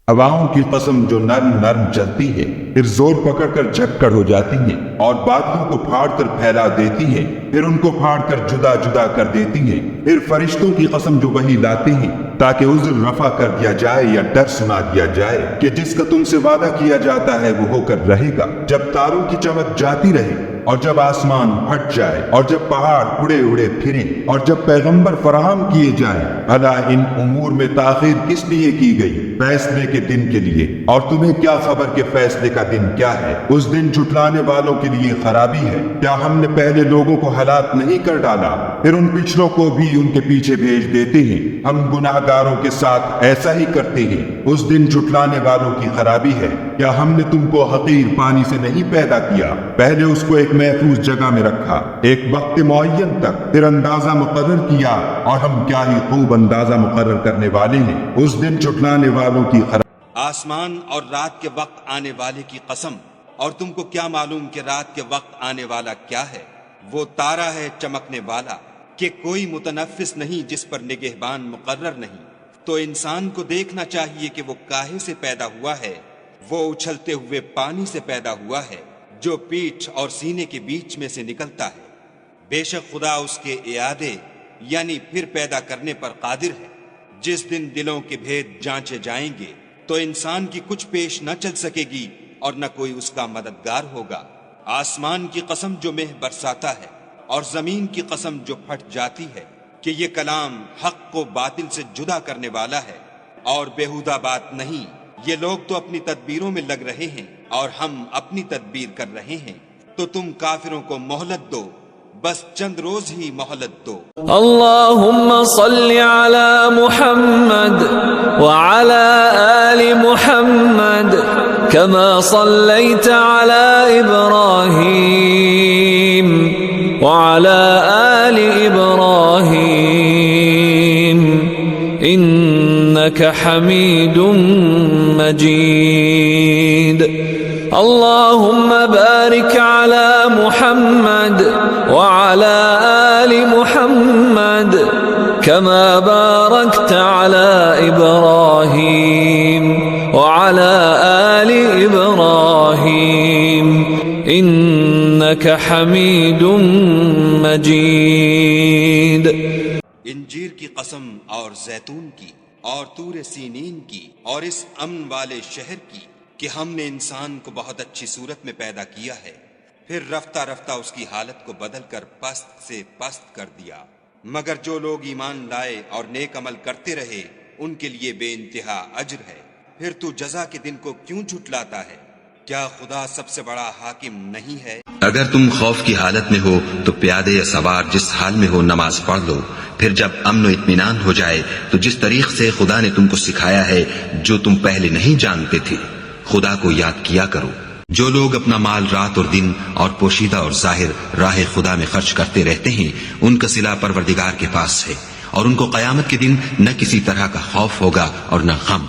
ہواؤں کی قسم جو نرم نرم چلتی ہے، پھر زور پکڑ کر جھکڑ ہو جاتی ہے، اور بادلوں کو پھاڑ کر پھیلا دیتی ہے، پھر ان کو پھاڑ کر جدا جدا کر دیتی ہے۔ پھر فرشتوں کی قسم جو وحی لاتے ہیں تاکہ عذر رفع کر دیا جائے یا ڈر سنا دیا جائے کہ جس کا تم سے وعدہ کیا جاتا ہے وہ ہو کر رہے گا، جب تاروں کی چمک جاتی رہے، اور جب آسمان پھٹ جائے، اور جب پہاڑ اڑے اڑے پھریں، اور جب پیغمبر فراہم کیے جائیں۔ بھلا ان امور میں تاخیر کس لیے کی گئی؟ فیصلے کے دن کے لیے۔ اور تمہیں کیا خبر کہ فیصلے کا دن کیا ہے؟ اس دن جھٹلانے والوں کے لیے خرابی ہے۔ کیا ہم نے پہلے لوگوں کو ہلاک نہیں کر ڈالا؟ پھر ان پچھلوں کو بھی ان کے پیچھے بھیج دیتے ہیں۔ ہم گناہ گاروں کے ساتھ ایسا ہی کرتے ہیں۔ اس دن جھٹلانے والوں کی خرابی ہے۔ کیا ہم نے تم کو حقیر پانی سے نہیں پیدا کیا؟ پہلے اس کو ایک محفوظ جگہ میں رکھا، ایک وقت معین تک، پھر اندازہ مقرر کیا، اور ہم کیا ہی خوب اندازہ مقرر کرنے والے ہیں۔ اس دن جھٹلانے والوں کی آسمان اور رات کے وقت آنے والے کی قسم، اور تم کو کیا معلوم کہ رات کے وقت آنے والا کیا ہے؟ وہ تارا ہے چمکنے والا کہ کوئی متنفس نہیں جس پر نگہبان مقرر نہیں۔ تو انسان کو دیکھنا چاہیے کہ وہ کاہے سے پیدا ہوا ہے۔ وہ اچھلتے ہوئے پانی سے پیدا ہوا ہے جو پیٹھ اور سینے کے بیچ میں سے نکلتا ہے۔ بے شک خدا اس کے اعادے یعنی پھر پیدا کرنے پر قادر ہے۔ جس دن دلوں کے بھید جانچے جائیں گے تو انسان کی کچھ پیش نہ چل سکے گی اور نہ کوئی اس کا مددگار ہوگا۔ آسمان کی قسم جو مہ برساتا ہے، اور زمین کی قسم جو پھٹ جاتی ہے، کہ یہ کلام حق کو باطل سے جدا کرنے والا ہے اور بیہودہ بات نہیں۔ یہ لوگ تو اپنی تدبیروں میں لگ رہے ہیں اور ہم اپنی تدبیر کر رہے ہیں، تو تم کافروں کو مہلت دو، بس چند روز ہی مہلت دو۔ اللہم صل علی محمد وعلی آل محمد كما صلیت علی ابراہیم وعلی آل ابراہیم انک حمید مجید۔ اللہم بارک علی محمد وعلی آل محمد كما باركت على إبراهيم وعلى آل إبراهيم إنك حميد مجيد۔ انجیر کی قسم اور زیتون کی اور طور سینین کی اور اس امن والے شہر کی کہ ہم نے انسان کو بہت اچھی صورت میں پیدا کیا ہے، پھر رفتہ رفتہ اس کی حالت کو بدل کر پست سے پست کر دیا۔ مگر جو لوگ ایمان لائے اور نیک عمل کرتے رہے ان کے لیے بے انتہا اجر ہے۔ پھر تو جزا کے دن کو کیوں جھٹلاتا ہے؟ کیا خدا سب سے بڑا حاکم نہیں ہے؟ اگر تم خوف کی حالت میں ہو تو پیادے یا سوار جس حال میں ہو نماز پڑھ لو، پھر جب امن و اطمینان ہو جائے تو جس طریق سے خدا نے تم کو سکھایا ہے جو تم پہلے نہیں جانتے تھے، خدا کو یاد کیا کرو۔ جو لوگ اپنا مال رات اور دن اور پوشیدہ اور ظاہر راہ خدا میں خرچ کرتے رہتے ہیں، ان کا صلہ پروردگار کے پاس ہے، اور ان کو قیامت کے دن نہ کسی طرح کا خوف ہوگا اور نہ غم۔